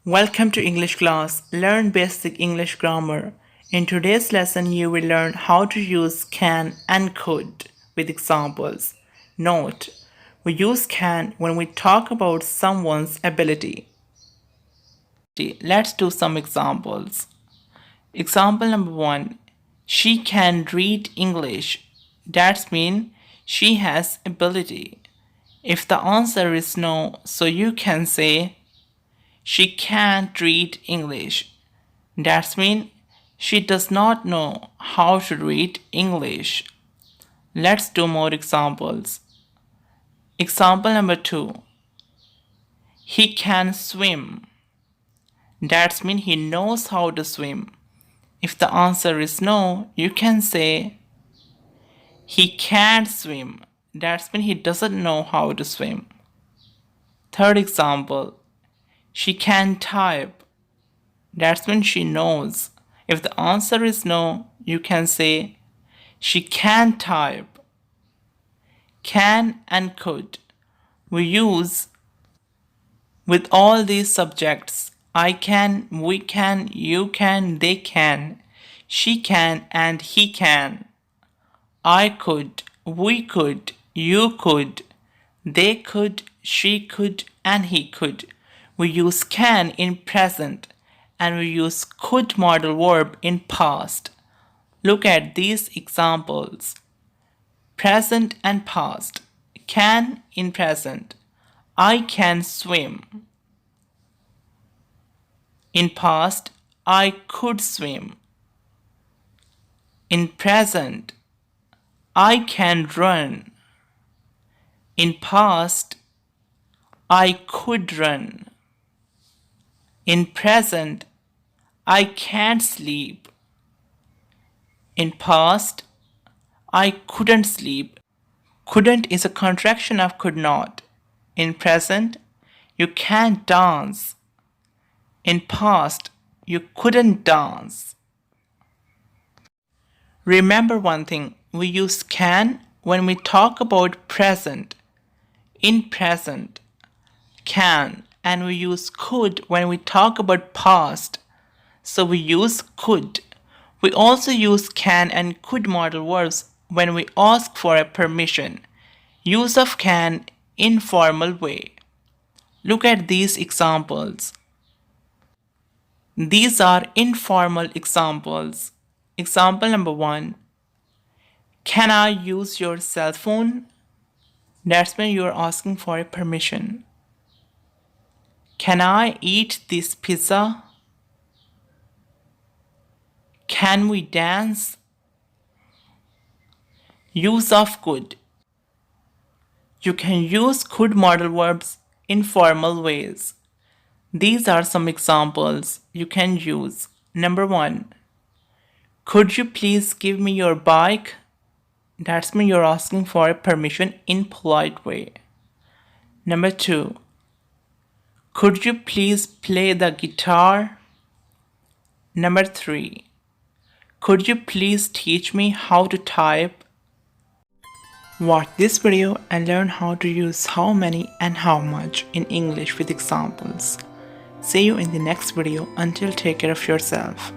Welcome to English class. Learn basic English grammar. In today's lesson, you will learn how to use can and could with examples. Note: we use can when we talk about someone's ability. Let's do some examples. Example number 1. She can read English. That means she has ability. If the answer is no, so you can say she can't read English. That means she does not know how to read English. Let's do more examples. Example number 2. He can swim. That means he knows how to swim. If the answer is no, you can say he can't swim. That means he doesn't know how to swim. Third example. She can type. That means she knows. If the answer is no, you can say she can type. Can and could we use with all these subjects. I can, we can, you can, they can, she can and he can. I could, we could, you could, they could, she could and he could. We use can in present and we use could modal verb in past. Look at these examples. Present and past. Can in present. I can swim. In past, I could swim. In present, I can run. In past, I could run. In present, I can't sleep. In past, I couldn't sleep. Couldn't is a contraction of could not. In present, you can't dance. In past, you couldn't dance. Remember one thing, we use can when we talk about present. In present, can. And we use could when we talk about past. So we use could. We also use can and could modal verbs when we ask for a permission. Use of can in formal way. Look at these examples. These are informal examples. Example number 1. Can I use your cell phone? That's when you are asking for a permission. Can I eat this pizza? Can we dance? Use of could. You can use could modal verbs in formal ways. These are some examples you can use. Number 1. Could you please give me your bike? That's when you're asking for a permission in polite way. Number 2. Could you please play the guitar? Number 3. Could you please teach me how to type? Watch this video and learn how to use how many and how much in English with examples. See you in the next video. Until take care of yourself.